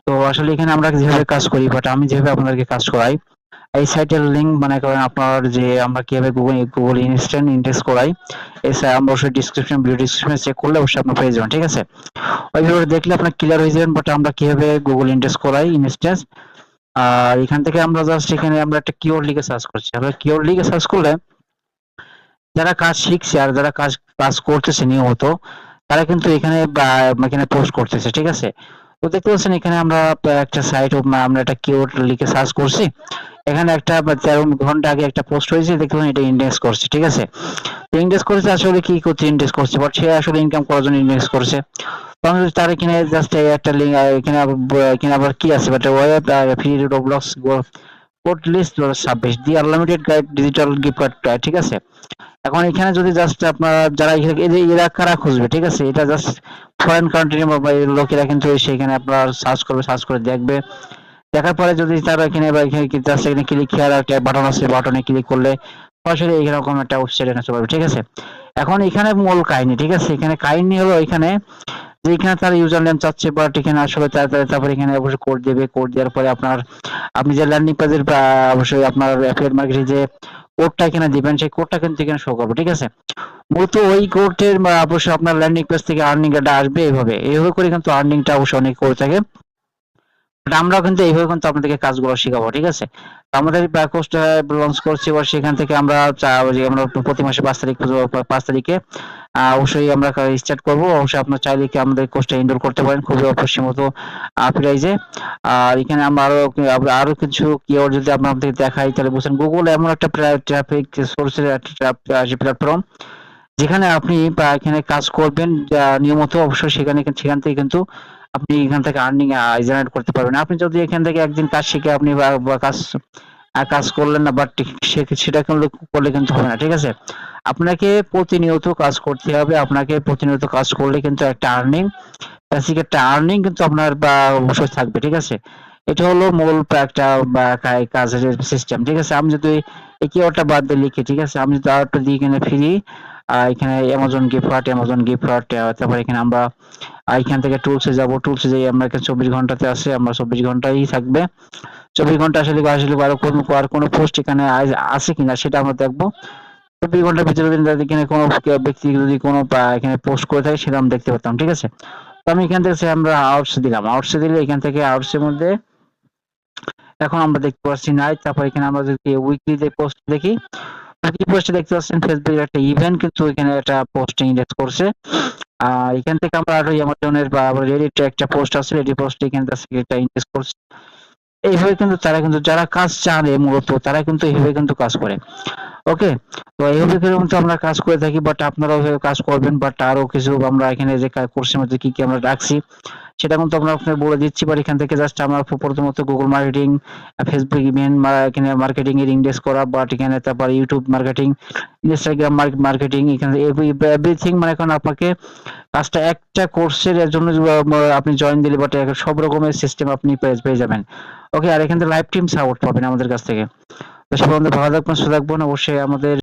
তো আসলে এখানে আমরা যেভাবে কাজ করি, বাট আমি যেভাবে আপনাদেরকে কাজ করাই, এই সাইটের লিঙ্ক মনে করেন আপনার যে আমরা কিভাবে গুগল ইনস্ট্যান্ট ইন্ডেক্স করাই, আমরা অবশ্যই ভিডিও ডিসক্রিপশনে চেক করলে অবশ্যই আপনার পেয়ে যাবেন, ঠিক আছে? ওই ভিডিওটা দেখলে আপনার ক্লিয়ার হয়ে যাবেন, বাট আমরা কিভাবে গুগল ইন্ডেক্স করাই ইনস্ট্যান্স। আর এখান থেকে আমরা জাস্ট এখানে আমরা একটা কিওয়ার্ড লিখে সার্চ করছি। আমরা কিওয়ার্ড লিখে সার্চ করলে যারা কাজ শিখছে আর যারা কাজ কাজ করতেছে নিয়মিত, তারা কিন্তু এখানে এখানে পোস্ট করতেছে, ঠিক আছে? তো দেখতে পাচ্ছেন এখানে আমরা একটা সাইট, আমরা একটা কিওয়ার্ড লিখে সার্চ করছি, এখানে একটা 13 ঘন্টা আগে একটা পোস্ট হয়েছে, দেখতে পাচ্ছেন এটা ইন্ডেক্স করছে, ঠিক আছে? তো ইন্ডেক্স করছে আসলে কি করছে, ইন্ডেক্স করছে, বাট সে আসলে ইনকাম করার জন্য ইন্ডেক্স করছে। তো আমি তার এখানে জাস্ট একটা লিঙ্ক, এখানে আবার কি আছে, but web free Roblox code list 26 the unlimited guide digital gift card, ঠিক আছে? এখন এখানে যদি জাস্ট আপনারা যারা এরা কারা খুঁজবে, ঠিক আছে? এটা জাস্ট ফরেন কান্ট্রির লোকেরা কিন্তু এসে এখানে আপনার সার্চ করবে, সার্চ করে দেখবে, দেখার পরে যদি তারা এখানে বা এখানে জাস্ট এখানে ক্লিক হিয়ার একটা বাটন আছে, বাটনে ক্লিক করলে সরাসরি এরকম একটা ওয়েবসাইটে নিয়ে চলে যাবে, ঠিক আছে? এখন এখানে মূল কাহিনী, ঠিক আছে? এখানে কাহিনী হলো এখানে যে এখানে তার ইউজার নেম চাচ্ছে, বাট এখানে আসলে তারপরে এখানে অবশ্যই কোড দেবে, কোড দেওয়ার পরে আপনি যে ল্যান্ডিং পেজের অবশ্যই আপনার অ্যাফিলিয়েট মার্কেটিং যে কোডটা এখানে দিবেন, সেই কোডটা কিন্তু এখানে শো করবে, ঠিক আছে? মূলত ওই কোডের অবশ্যই আপনার ল্যান্ডিং পেজ থেকে আর্নিংটা আসবে, এইভাবে করে কিন্তু আর্নিংটা অবশ্যই অনেক করে থাকে। আমরাও কিন্তু এইভাবে কিন্তু আপনাদেরকে কাজগুলো শিখাবো, ঠিক আছে? আমাদের কোর্সটা লঞ্চ করছি, এবার সেখান থেকে আমরা আমরা প্রতি মাসে 5 তারিখে অবশ্যই আমরা স্টার্ট করব। অবশ্যই আপনার চাইলে কি আমাদের কোর্সটা এনরোল করতে পারেন খুবই অল্পসীমিত প্রাইজে। আর এখানে আমরা আরো কিছু কিওয়ার্ড যদি আপনাদের দেখাই, তাহলে বুঝছেন গুগল এমন একটা ট্রাফিক সোর্সের প্ল্যাটফর্ম, যেখানে আপনি এখানে কাজ করবেন নিয়মিত, অবশ্যই সেখান থেকে কিন্তু আপনি এখান থেকে আর্নিং জেনারেট করতে পারবেন। আপনি যদি এখান থেকে একদিন কাজ শিখে আপনি কাজ করলেন না, বাট সেটা করলে কিন্তু হবে না, ঠিক আছে? আপনাকে প্রতিনিয়ত কাজ করতে হবে, আপনাকে প্রতিনিয়ত কাজ করলে কিন্তু একটা বেসিক একটা আর্নিং কিন্তু আপনার অবশ্যই থাকবে, ঠিক আছে? এটা হলো মূল একটা কাজের সিস্টেম, ঠিক আছে? আমি যদি এই কিওয়ার্ডটা বাদ দিয়ে লিখি, ঠিক আছে? আমি যদি আরেকটু দিই এখানে ফ্রি, এখানে অ্যামাজন গিফট কার্ড, তারপর এখানে আমরা এখান থেকে টুলসে যাব, টুলসে যাই আমরা এখানে 24 ঘন্টাতে আছে, আমরা 24 ঘন্টাই থাকবে। 24 ঘন্টা আসলে আর কোনো পোস্ট এখানে আছে কিনা সেটা আমরা দেখবো। 24 ঘন্টার ভিতরে যদি এখানে কোনো ব্যক্তি যদি কোনো এখানে পোস্ট করে থাকে সেটা আমরা দেখতে পারতাম, ঠিক আছে? তো আমি এখান থেকে আমরা আউটসে দিলাম, আউটসে দিলে এখান থেকে আউটসের মধ্যে এখন আমরা দেখতে পাচ্ছি নাই। তারপর এখানে আমরা যদি উইকলি যে পোস্ট দেখি, উইকলি পোস্টে দেখতে পাচ্ছেন ফেসবুকের একটা ইভেন্ট কিন্তু এখানে একটা পোস্টিং ইন্ডেক্স করছে। এখান থেকে আমরা আরো অ্যামাজনের বা রেডিট একটা পোস্ট আছে, রেডি পোস্ট এখান থেকে একটা ইন্ডেক্স করছে। এইভাবে কিন্তু তারা কিন্তু যারা কাজ জানে মূলত তারা কিন্তু এইভাবে কিন্তু কাজ করে। ওকে, তো এইভাবে করে কিন্তু আমরা কাজ করে থাকি, বাট আপনারাও এইভাবে কাজ করবেন। বাট আরো কিছু আমরা এখানে যে কোর্সের মধ্যে কি কি আমরা রাখছি সেটা কিন্তু আমরা আপনাকে বলে দিচ্ছি। বাট এখান থেকে জাস্ট আমরা প্রথমত গুগল মার্কেটিং, ফেসবুক ইভেন্ট এখানে মার্কেটিং এর ইন্ডেক্স করা, বাট এখানে তারপর ইউটিউব মার্কেটিং, ইনস্টাগ্রাম মার্কেটিং, এখানে এভরিথিং মানে এখন আপনাকে কাজটা একটা কোর্সের জন্য আপনি জয়েন দিলে বাট সব রকমের সিস্টেম আপনি পেয়ে যাবেন। ওকে, আর এখান থেকে লাইভ টিম সাপোর্ট পাবেন আমাদের কাছ থেকে। তো সবাই ভালো থাকবেন, সুস্থ থাকবেন। অবশ্যই আমাদের